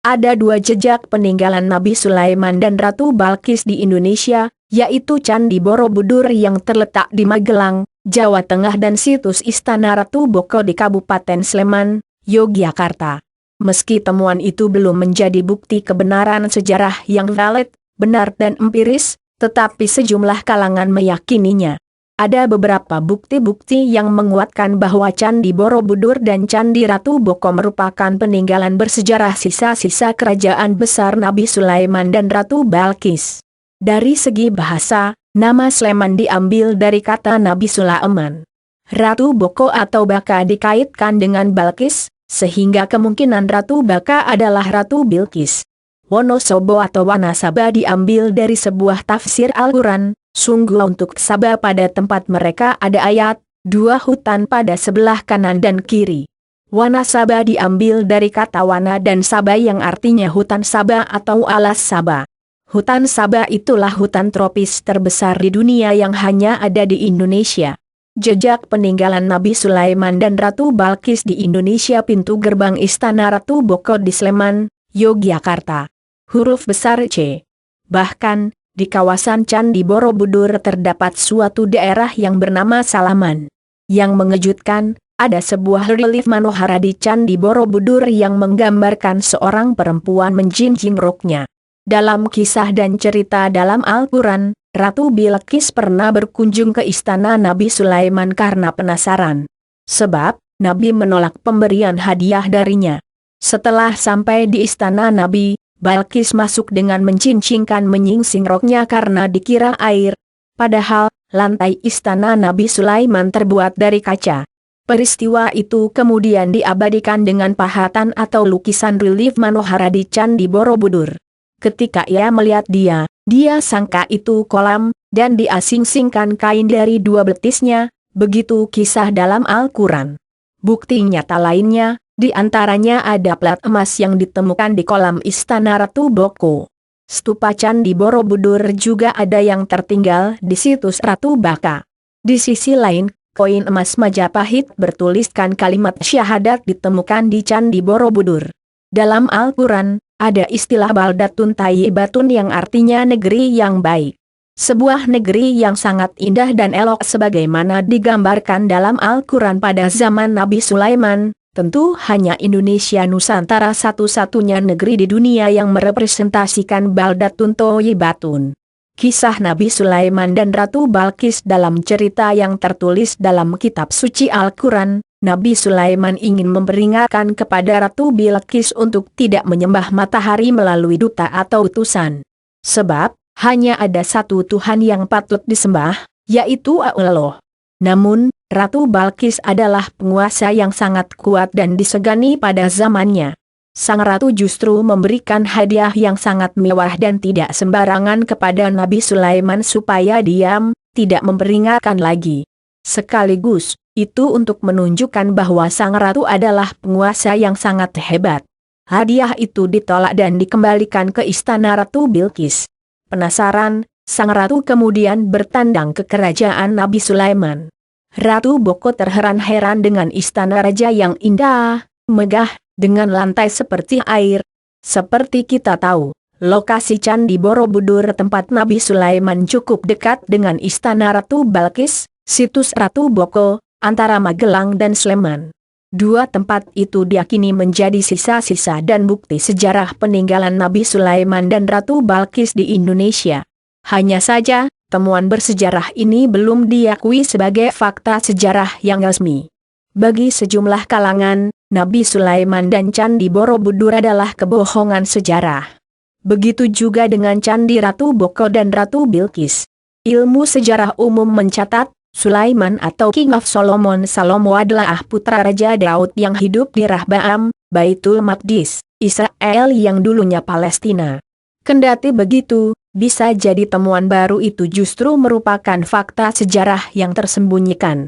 Ada dua jejak peninggalan Nabi Sulaiman dan Ratu Balkis di Indonesia, yaitu Candi Borobudur yang terletak di Magelang, Jawa Tengah dan situs Istana Ratu Boko di Kabupaten Sleman, Yogyakarta. Meski temuan itu belum menjadi bukti kebenaran sejarah yang valid, benar dan empiris, tetapi sejumlah kalangan meyakininya. Ada beberapa bukti-bukti yang menguatkan bahwa Candi Borobudur dan Candi Ratu Boko merupakan peninggalan bersejarah sisa-sisa kerajaan besar Nabi Sulaiman dan Ratu Balkis. Dari segi bahasa, nama Sleman diambil dari kata Nabi Sulaiman. Ratu Boko atau Baka dikaitkan dengan Balkis, sehingga kemungkinan Ratu Baka adalah Ratu Bilqis. Wonosobo atau Wanasaba diambil dari sebuah tafsir Al-Quran. Sungguh untuk Sabah pada tempat mereka ada ayat, dua hutan pada sebelah kanan dan kiri. Wanasaba diambil dari kata wana dan Sabah yang artinya hutan Sabah atau alas Sabah. Hutan Sabah itulah hutan tropis terbesar di dunia yang hanya ada di Indonesia. Jejak peninggalan Nabi Sulaiman dan Ratu Balkis di Indonesia. Pintu gerbang Istana Ratu Boko di Sleman, Yogyakarta. Huruf besar C. Bahkan, di kawasan Candi Borobudur terdapat suatu daerah yang bernama Salaman. Yang mengejutkan, ada sebuah relief Manohara di Candi Borobudur yang menggambarkan seorang perempuan menjinjing roknya. Dalam kisah dan cerita dalam Al-Quran, Ratu Bilqis pernah berkunjung ke istana Nabi Sulaiman karena penasaran. Sebab, Nabi menolak pemberian hadiah darinya. Setelah sampai di istana Nabi, Balkis masuk dengan mencincingkan menyingsing roknya karena dikira air. Padahal, lantai istana Nabi Sulaiman terbuat dari kaca. Peristiwa itu kemudian diabadikan dengan pahatan atau lukisan relief Manohara di Candi Borobudur. Ketika ia melihat dia sangka itu kolam, dan diasing-singkan kain dari dua betisnya, begitu kisah dalam Al-Quran. Bukti nyata lainnya, di antaranya ada plat emas yang ditemukan di kolam Istana Ratu Boko. Stupa Candi Borobudur juga ada yang tertinggal di situs Ratu Baka. Di sisi lain, koin emas Majapahit bertuliskan kalimat syahadat ditemukan di Candi Borobudur. Dalam Al-Quran, ada istilah baldatun thayyibatun yang artinya negeri yang baik. Sebuah negeri yang sangat indah dan elok sebagaimana digambarkan dalam Al-Quran pada zaman Nabi Sulaiman. Tentu hanya Indonesia Nusantara satu-satunya negeri di dunia yang merepresentasikan baldatun thayyibatun. Kisah Nabi Sulaiman dan Ratu Balkis dalam cerita yang tertulis dalam kitab suci Al-Quran. Nabi Sulaiman ingin memperingatkan kepada Ratu Bilqis untuk tidak menyembah matahari melalui duta atau utusan. Sebab, hanya ada satu Tuhan yang patut disembah, yaitu Allah. Namun, Ratu Balkis adalah penguasa yang sangat kuat dan disegani pada zamannya. Sang Ratu justru memberikan hadiah yang sangat mewah dan tidak sembarangan kepada Nabi Sulaiman supaya diam, tidak memperingatkan lagi. Sekaligus, itu untuk menunjukkan bahwa Sang Ratu adalah penguasa yang sangat hebat. Hadiah itu ditolak dan dikembalikan ke istana Ratu Bilqis. Penasaran, Sang Ratu kemudian bertandang ke kerajaan Nabi Sulaiman. Ratu Boko terheran-heran dengan istana raja yang indah, megah, dengan lantai seperti air. Seperti kita tahu, lokasi Candi Borobudur tempat Nabi Sulaiman cukup dekat dengan istana Ratu Balkis, situs Ratu Boko, antara Magelang dan Sleman. Dua tempat itu diyakini menjadi sisa-sisa dan bukti sejarah peninggalan Nabi Sulaiman dan Ratu Balkis di Indonesia. Hanya saja, temuan bersejarah ini belum diakui sebagai fakta sejarah yang resmi. Bagi sejumlah kalangan, Nabi Sulaiman dan Candi Borobudur adalah kebohongan sejarah. Begitu juga dengan Candi Ratu Boko dan Ratu Bilqis. Ilmu sejarah umum mencatat, Sulaiman atau King of Solomon Salomo adalah putra Raja Daud yang hidup di Rahbaam, Baitul Maqdis, Israel yang dulunya Palestina. Kendati begitu, bisa jadi temuan baru itu justru merupakan fakta sejarah yang tersembunyikan.